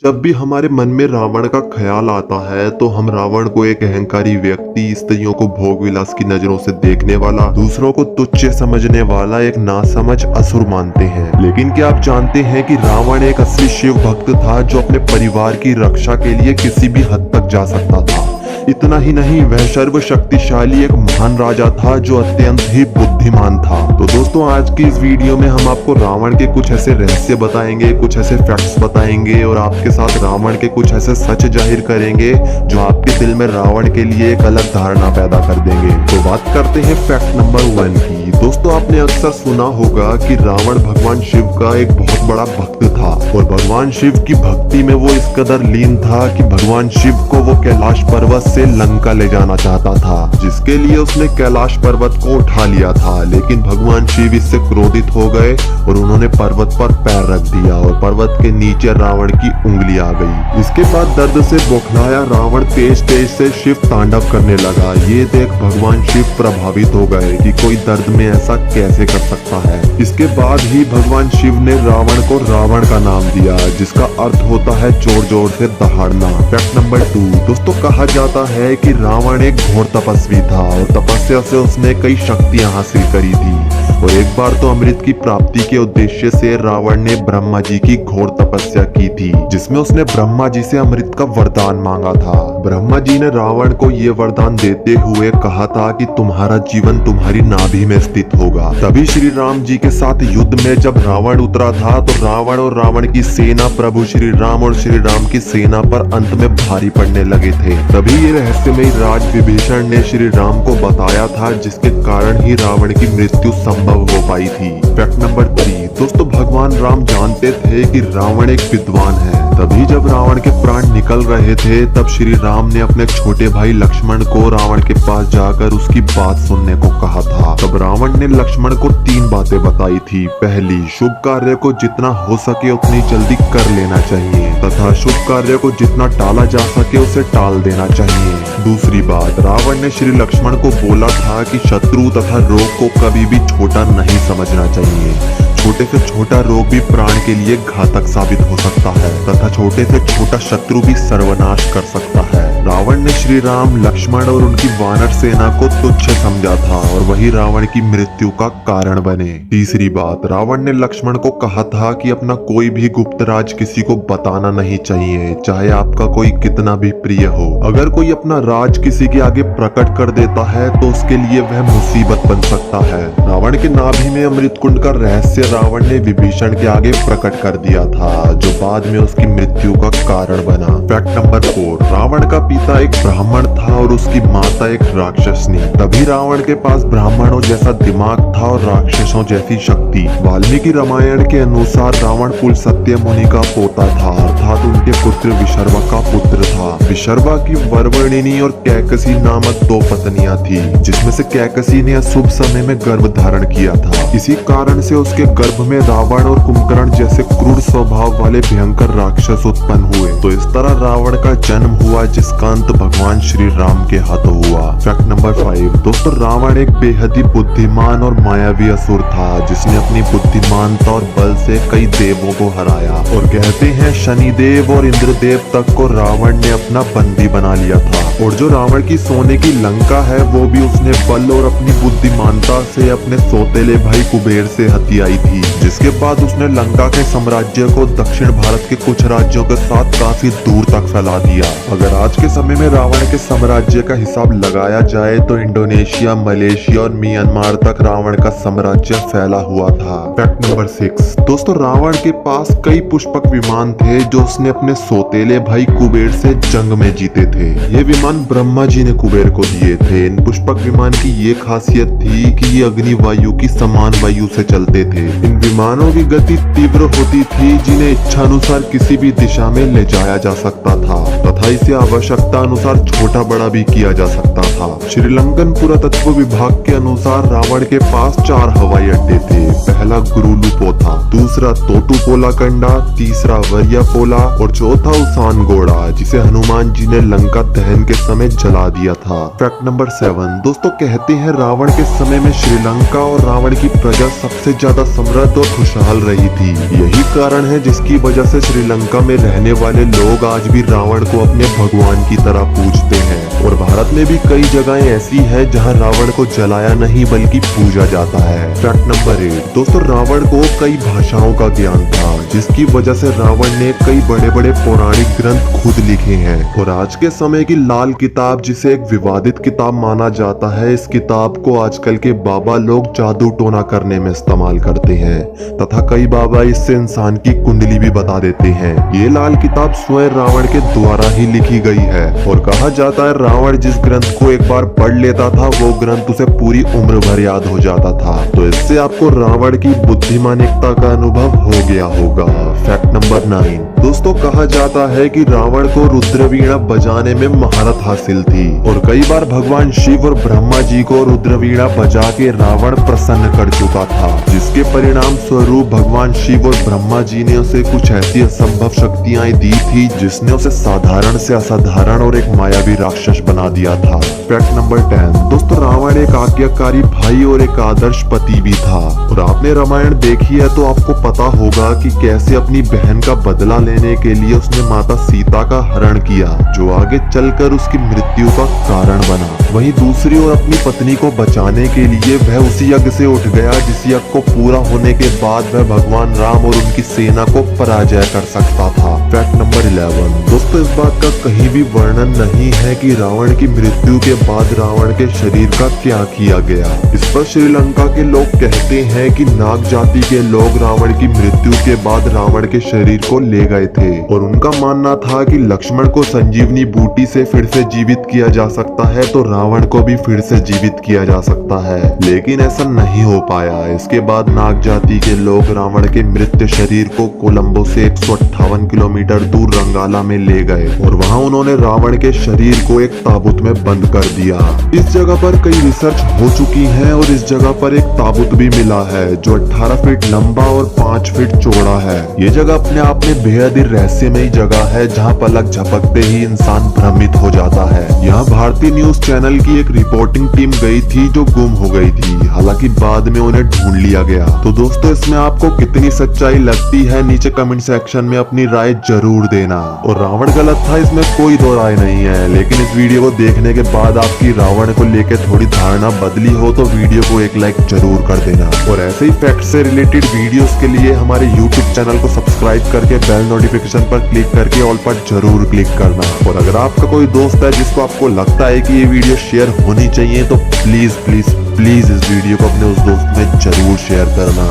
जब भी हमारे मन में रावण का ख्याल आता है तो हम रावण को एक अहंकारी व्यक्ति, स्त्रियों को भोग विलास की नजरों से देखने वाला, दूसरों को तुच्छ समझने वाला एक नासमझ असुर मानते हैं। लेकिन क्या आप जानते हैं कि रावण एक असली शिव भक्त था जो अपने परिवार की रक्षा के लिए किसी भी हद तक जा सकता था। इतना ही नहीं, वह सर्वशक्तिशाली एक महान राजा था जो अत्यंत ही बुद्धिमान था। तो दोस्तों, आज की इस वीडियो में हम आपको रावण के कुछ ऐसे रहस्य बताएंगे, कुछ ऐसे फैक्ट्स बताएंगे और आपके साथ रावण के कुछ ऐसे सच जाहिर करेंगे जो आपके दिल में रावण के लिए एक अलग धारणा पैदा कर देंगे। तो बात करते हैं फैक्ट नंबर 1 की। दोस्तों, आपने अक्सर सुना होगा कि रावण भगवान शिव का एक बहुत बड़ा भक्त था और भगवान शिव की भक्ति में वो इस कदर लीन था कि भगवान शिव को वो कैलाश पर्वत से लंका ले जाना चाहता था, जिसके लिए उसने कैलाश पर्वत को उठा लिया था। लेकिन भगवान शिव इससे क्रोधित हो गए और उन्होंने पर्वत पर पैर रख दिया और पर्वत के नीचे रावण की उंगली आ गई। इसके बाद दर्द से बौखलाया रावण तेज तेज से शिव तांडव करने लगा। ये देख भगवान शिव प्रभावित हो गए कि कोई दर्द में ऐसा कैसे कर सकता है। इसके बाद ही भगवान शिव ने रावण को रावण का नाम दिया, जिसका अर्थ होता है जोर जोर से दहाड़ना। Fact number 2। दोस्तों, कहा जाता है कि रावण एक घोर तपस्वी था और तपस्या से उसने कई शक्तियां हासिल करी थी। और एक बार तो अमृत की प्राप्ति के उद्देश्य से रावण ने ब्रह्मा जी की घोर तपस्या की थी, जिसमें उसने ब्रह्मा जी से अमृत का वरदान मांगा था। ब्रह्मा जी ने रावण को ये वरदान देते हुए कहा था कि तुम्हारा जीवन तुम्हारी नाभि में स्थित होगा। तभी श्री राम जी के साथ युद्ध में जब रावण उतरा था तो रावण और रावण की सेना प्रभु श्री राम और श्री राम की सेना पर अंत में भारी पड़ने लगे थे। तभी ये रहस्यमयी राज विभीषण ने श्री राम को बताया था, जिसके कारण ही रावण की मृत्यु संभव हो पाई थी। Fact number 3। दोस्तों, भगवान राम जानते थे कि रावण एक विद्वान है। तभी जब रावण के प्राण निकल रहे थे तब श्री राम ने अपने छोटे भाई लक्ष्मण को रावण के पास जाकर उसकी बात सुनने को कहा था। तब रावण ने लक्ष्मण को 3 बातें बताई थी। पहली, शुभ कार्य को जितना हो सके उतनी जल्दी कर लेना चाहिए तथा शुभ कार्य को जितना टाला जा सके उसे टाल देना चाहिए। दूसरी बात, रावण ने श्री लक्ष्मण को बोला था कि शत्रु तथा रोग को कभी भी छोटा नहीं समझना चाहिए। छोटे से छोटा रोग भी प्राण के लिए घातक साबित हो सकता है तथा छोटे से छोटा शत्रु भी सर्वनाश कर सकता है। रावण ने श्री राम, लक्ष्मण और उनकी वानर सेना को तुच्छ समझा था और वही रावण की मृत्यु का कारण बने। तीसरी बात, रावण ने लक्ष्मण को कहा था कि अपना कोई भी गुप्त राज किसी को बताना नहीं चाहिए, चाहे आपका कोई कितना भी प्रिय हो। अगर कोई अपना राज किसी के आगे प्रकट कर देता है तो उसके लिए वह मुसीबत बन सकता है। रावण के नाभि में अमृत कुंड का रहस्य रावण ने विभीषण के आगे प्रकट कर दिया था, जो बाद में उसकी मृत्यु का कारण बना। Fact number 4। रावण का पिता एक ब्राह्मण था और उसकी माता एक राक्षसनी। तभी रावण के पास ब्राह्मणों जैसा दिमाग था और राक्षसों जैसी शक्ति। वाल्मीकि रामायण के अनुसार रावण कुल सत्य मुनि का पोता था, अर्थात उनके पुत्र विशर्वा का पुत्र था। विशर्वा की वरवर्णिनी और कैकसी नामक 2 पत्नियां थी, जिसमें से कैकसी ने अशुभ समय में गर्भ धारण किया था। इसी कारण से उसके गर्भ में रावण और कुंभकर्ण जैसे क्रूर स्वभाव वाले भयंकर राक्षस उत्पन्न हुए। तो इस तरह रावण का जन्म हुआ, जिसका अंत भगवान श्री राम के हाथों हुआ। Fact number 5। दोस्तों, रावण एक बेहद ही बुद्धिमान और मायावी असुर था, जिसने अपनी बुद्धिमानता और बल से कई देवों को हराया। और कहते हैं शनिदेव और इंद्रदेव तक को रावण ने अपना बंदी बना लिया था। और जो रावण की सोने की लंका है वो भी उसने बल और अपनी बुद्धिमानता से अपने सौतेले भाई कुबेर से हथियाई थी, जिसके बाद उसने लंका के साम्राज्य को दक्षिण भारत के कुछ राज्यों के साथ काफी दूर तक फैला दिया। अगर आज के समय में रावण के साम्राज्य का हिसाब लगाया जाए तो इंडोनेशिया, मलेशिया और म्यांमार तक रावण का साम्राज्य फैला हुआ था। Fact number 6। दोस्तों, रावण के पास कई पुष्पक विमान थे जो उसने अपने सौतेले भाई कुबेर से जंग में जीते थे। ये विमान ब्रह्मा जी ने कुबेर को दिए थे। इन पुष्पक विमान की ये खासियत थी कि ये अग्नि वायु की समान वायु से चलते थे। इन विमानों की गति तीव्र होती थी, जिन्हें इच्छानुसार किसी भी दिशा में ले जाया जा सकता था। तथा इसे आवश्यकता अनुसार छोटा बड़ा भी किया जा सकता था। श्रीलंकन पुरातत्व विभाग के अनुसार रावण के पास 4 हवाई अड्डे थे। पहला गुरुलुपो था, दूसरा तोटुपोलाकंडा, तीसरा वरियापोला और चौथा उसानगोड़ा, जिसे हनुमान जी ने लंका दहन के समय जला दिया था। फैक्ट नंबर 7 दोस्तों, कहते हैं रावण के समय में श्रीलंका और रावण की प्रजा सबसे ज्यादा समृद्ध और खुशहाल रही थी। यही कारण है जिसकी वजह से श्रीलंका में रहने वाले लोग आज भी रावण को अपने भगवान की तरह पूजते हैं। और भारत में भी कई जगहें ऐसी है जहां रावण को जलाया नहीं बल्कि पूजा जाता है। फैक्ट नंबर 8 दोस्तों, रावण को कई भाषाओं का ज्ञान था, जिसकी वजह से रावण ने कई बड़े बड़े पौराणिक ग्रंथ खुद लिखे हैं। और आज के समय की लाल किताब, जिसे एक विवादित किताब माना जाता है, इस किताब को आजकल के बाबा लोग जादू टोना करने में इस्तेमाल करते हैं तथा कई बाबा इससे इंसान की कुंडली भी बता देते हैं। ये लाल किताब स्वयं रावण के द्वारा ही लिखी गई है और कहा जाता है रावण जिस ग्रंथ को एक बार पढ़ लेता था वो ग्रंथ उसे पूरी उम्र भर याद हो जाता था। तो इससे आपको रावण की बुद्धिमानिकता का अनुभव हो गया होगा। फैक्ट नंबर 9 दोस्तों, कहा जाता है कि रावण को रुद्रवीणा बजाने में महारत हासिल थी और कई बार भगवान शिव और ब्रह्मा जी को रुद्रवीणा बजा के रावण प्रसन्न कर चुका था, जिसके परिणाम स्वरूप भगवान शिव और ब्रह्मा जी ने उसे कुछ ऐसी असंभव शक्तियां दी थी जिसने उसे साधारण से असाधारण और एक मायावी राक्षस बना दिया था। फैक्ट नंबर 10 दोस्तों, रावण एक आज्ञाकारी भाई और एक आदर्श पति भी था। और आपने रामायण देखी है तो आपको पता होगा कि कैसे अपनी बहन का बदला लेने के लिए उसने माता सीता का हरण किया, जो आगे चलकर उसकी मृत्यु का कारण बना। वहीं दूसरी ओर अपनी पत्नी को बचाने के लिए वह उसी यज्ञ से उठ गया जिस यज्ञ को पूरा होने के बाद वह भगवान राम और उनकी सेना को पराजय कर सकता था। फैक्ट नंबर 11 दोस्तों, इस बात का कहीं भी वर्णन नहीं है कि रावण की मृत्यु के बाद रावण के शरीर का क्या किया गया। इस पर श्रीलंका के लोग कहते हैं कि नाग जाति के लोग रावण की मृत्यु के बाद रावण के शरीर को ले गए थे और उनका मानना था कि लक्ष्मण को संजीवनी बूटी से फिर से जीवित किया जा सकता है तो रावण को भी फिर से जीवित किया जा सकता है, लेकिन ऐसा नहीं हो पाया। इसके बाद नाग जाति के लोग रावण के मृत शरीर को कोलंबो से 158 किलोमीटर दूर रंगाला में ले गए और वहां उन्होंने रावण के शरीर को एक ताबूत में बंद कर दिया। इस जगह पर कई रिसर्च हो चुकी है और इस जगह पर एक ताबूत भी मिला है जो 18 फीट लंबा और 5 फीट चौड़ा है। ये जगह अपने आप में बेहद ही रहस्यमयी जगह है जहाँ पलक झपकते ही इंसान भ्रमित हो जाता है। यहाँ भारतीय न्यूज चैनल की एक रिपोर्टिंग टीम गई थी जो गुम हो गई थी, हालांकि बाद में उन्हें ढूंढ लिया गया। तो दोस्तों, इसमें आपको कितनी सच्चाई लगती है नीचे कमेंट सेक्शन में अपनी राय जरूर देना। और रावण गलत था, इसमें कोई दो राय नहीं है, लेकिन इस वीडियो को देखने के बाद आपकी रावण को लेकर थोड़ी धारणा बदली हो तो वीडियो को एक लाइक जरूर कर देना। और ऐसे ही फैक्ट से रिलेटेड वीडियोस के लिए हमारे यूट्यूब चैनल को सब्सक्राइब करके बेल नोटिफिकेशन पर क्लिक करके ऑल पर जरूर क्लिक करना। और अगर आपका कोई दोस्त है जिसको आपको लगता है कि ये वीडियो शेयर होनी चाहिए तो प्लीज प्लीज प्लीज इस वीडियो को अपने उस दोस्त में जरूर शेयर करना।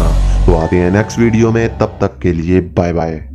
तो आते हैं नेक्स्ट वीडियो में, तब तक के लिए बाय बाय।